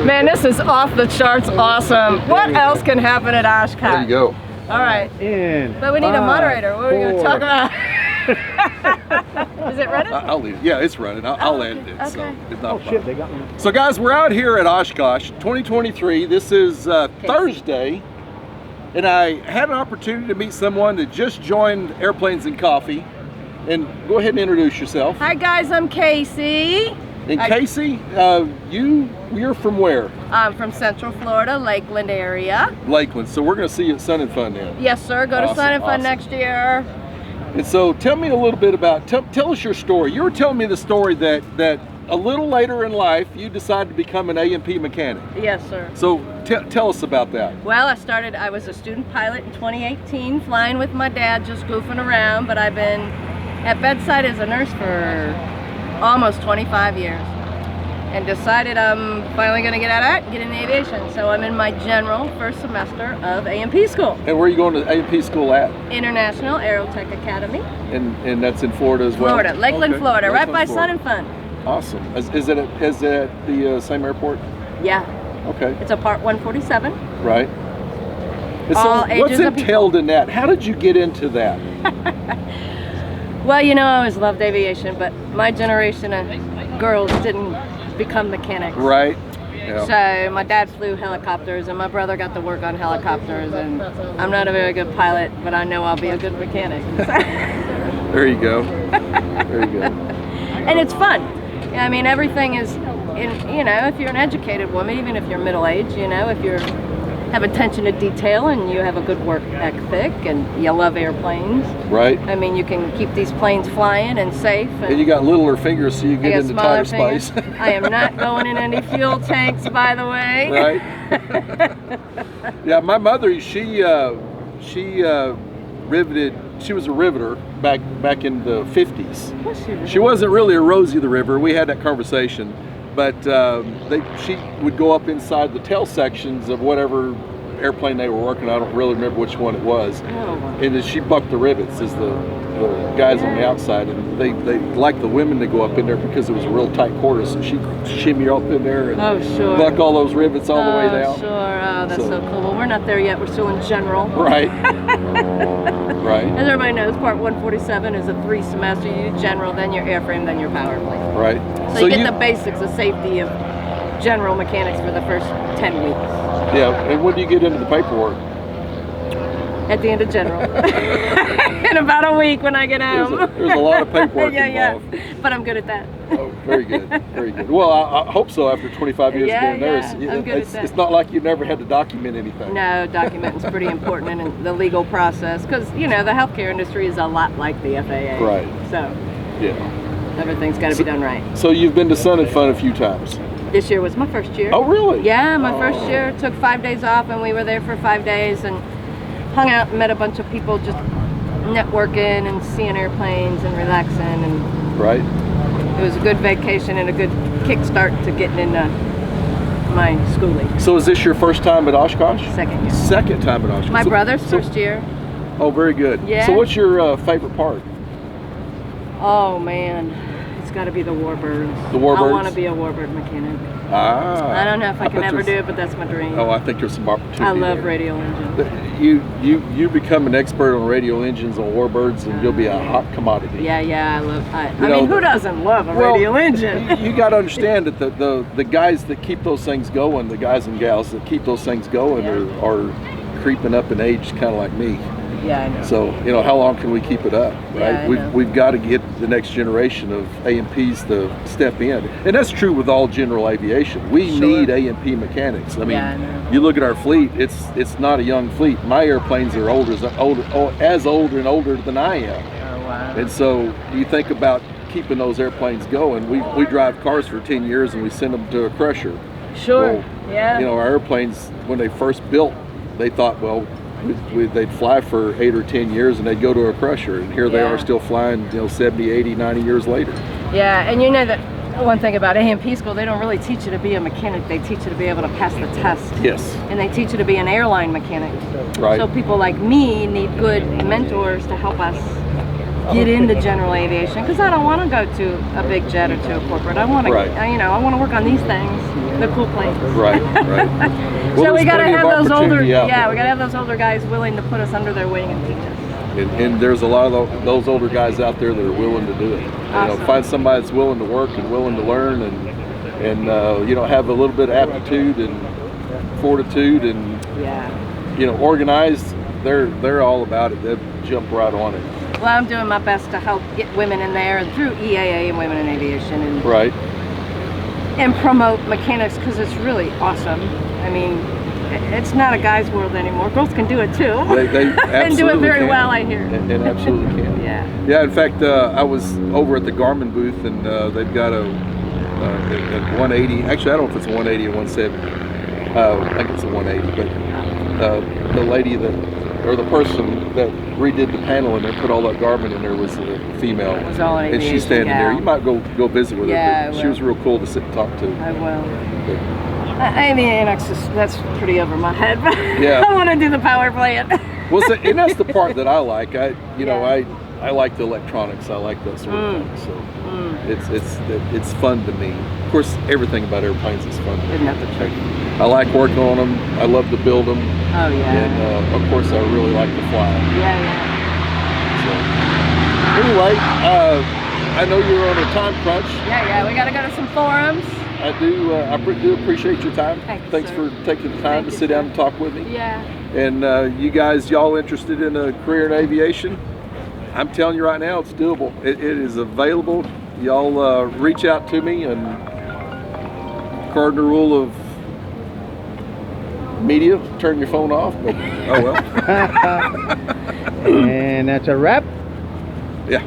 Man, this is off the charts awesome. What else can happen at Oshkosh? There you go. All right. But we need a moderator. What are we going to talk about? Is it running? I'll leave it. Yeah, it's running. I'll edit it. Okay. So it's not shit, they got me. So guys, we're out here at Oshkosh 2023. This is Thursday. And I had an opportunity to meet someone that just joined Airplanes and Coffee. And go ahead and introduce yourself. Hi guys, I'm Casey. And Casey, you're from where? I'm from Central Florida, Lakeland area. Lakeland. So we're going to see you at Sun and Fun then. Yes, sir. Go to Sun and Fun next year. And so tell me a little bit about, tell us your story. You were telling me the story that a little later in life, you decided to become an A&P mechanic. Yes, sir. So tell us about that. Well, I was a student pilot in 2018, flying with my dad, just goofing around, but I've been at bedside as a nurse for almost 25 years. And decided I'm finally going to get out of that and get into aviation. So I'm in my general first semester of A&P School. And where are you going to A&P School at? International Aerotech Academy. And that's in Florida as well? Florida, Lakeland, okay. Florida, Lakeland, right by Florida. Sun and Fun. Awesome. Is it at the same airport? Yeah. Okay. It's a Part 147. Right. And All so what's ages of entailed in that? How did you get into that? Well, you know, I always loved aviation, but my generation of girls didn't become mechanics. Right. Yeah. So my dad flew helicopters and my brother got to work on helicopters, and I'm not a very good pilot, but I know I'll be a good mechanic. There you go. There you go. And it's fun. I mean, everything is, you know, if you're an educated woman, even if you're middle-aged, you know, if you have attention to detail and you have a good work ethic and you love airplanes. Right. I mean, you can keep these planes flying and safe. And you got littler fingers, so you get into tighter space. I am not going in any fuel tanks, by the way. Right. Yeah, my mother, she riveted. She was a riveter back in the 50s. Was she? She wasn't really a Rosie the River. We had that conversation, but she would go up inside the tail sections of whatever airplane they were working. I don't really remember which one it was. Oh. And then she bucked the rivets as the guys on the outside, and they liked the women to go up in there because it was a real tight quarter, so she'd shimmy up in there and buck all those rivets all the way down. Sure. Oh, that's so cool. Well, we're not there yet. We're still in general. Right. Right. As everybody knows, Part 147 is a 3-semester. You do general, then your airframe, then your power plane. Right. So you get the basics of safety of general mechanics for the first 10 weeks. Yeah, and when do you get into the paperwork? At the end of general. In about a week when I get home. There's a lot of paperwork involved. Yeah. But I'm good at that. Oh, very good, very good. Well, I hope so after 25 years being there. I'm good at that. It's not like you never had to document anything. No, documenting's pretty important in the legal process because, you know, the healthcare industry is a lot like the FAA. Right. So, yeah, everything's got to be done right. So you've been to Sun and Fun a few times. This year was my first year. Oh, really? Yeah, my first year. Took 5 days off and we were there for 5 days and hung out and met a bunch of people just networking and seeing airplanes and relaxing. And right. It was a good vacation and a good kickstart to getting into my schooling. So is this your first time at Oshkosh? Second year. Second time at Oshkosh. My brother's first year. Oh, very good. Yeah. So what's your favorite part? Oh man, it's got to be the warbirds. The warbirds? I want to be a warbird mechanic. Ah. I don't know if I can ever do it, but that's my dream. Oh, I think there's some opportunity. I love there. radial engines. You become an expert on radial engines, on warbirds, and you'll be a hot commodity. Yeah, I mean, who doesn't love a radial engine? You got to understand that the guys that keep those things going, the guys and gals that keep those things going are creeping up in age, kind of like me. Yeah, I know. So, you know, how long can we keep it up, right? Yeah, We've got to get the next generation of A&Ps to step in. And that's true with all general aviation. We need A&P mechanics. I mean, you look at our fleet, it's not a young fleet. My airplanes are as old and older than I am. Oh, wow. And so you think about keeping those airplanes going. We drive cars for 10 years and we send them to a crusher. Sure, well, you know, our airplanes, when they first built, they thought, well, they'd fly for 8 or 10 years and they'd go to a crusher, and here they are still flying, you know, 70, 80, 90 years later. Yeah, and you know that one thing about A&P School, they don't really teach you to be a mechanic, they teach you to be able to pass the test. Yes. And they teach you to be an airline mechanic. Right. So people like me need good mentors to help us get into general aviation, because I don't want to go to a big jet or to a corporate. I want to, you know, I want to work on these things. the cool planes. Right. Well, So we gotta have those older, we gotta have those older guys willing to put us under their wing and teach us. And there's a lot of those older guys out there that are willing to do it. Awesome. You know, find somebody that's willing to work and willing to learn and you know, have a little bit of aptitude and fortitude and you know, organized. They're all about it. They jump right on it. Well, I'm doing my best to help get women in there and through EAA and Women in Aviation and and promote mechanics because it's really awesome. I mean, it's not a guy's world anymore. Girls can do it too. They and do it very well, I hear. And absolutely can. Yeah. In fact, I was over at the Garmin booth, and they've got a 180. Actually, I don't know if it's a 180 or 170. I think it's a 180. But the lady or the person that redid the panel and put all that Garmin in there was a female. It was all an and she's standing there. You might go visit with her. But she was real cool to sit and talk to. I will. I mean, that's pretty over my head, but yeah. I want to do the power plant. Well, so, and that's the part that I like. I like the electronics. I like that sort of thing. So it's fun to me. Of course, everything about airplanes is fun to me. Isn't that the truth? I like working on them. I love to build them. Oh yeah. And of course, I really like to fly. Yeah. So anyway, I know you're on a time crunch. Yeah. We got to go to some forums. I do appreciate your time. Thanks for taking the time to sit down and talk with me. Yeah. And y'all interested in a career in aviation? I'm telling you right now, it's doable. It is available. Y'all reach out to me, and cardinal rule of media, turn your phone off. But oh well. And that's a wrap. Yeah.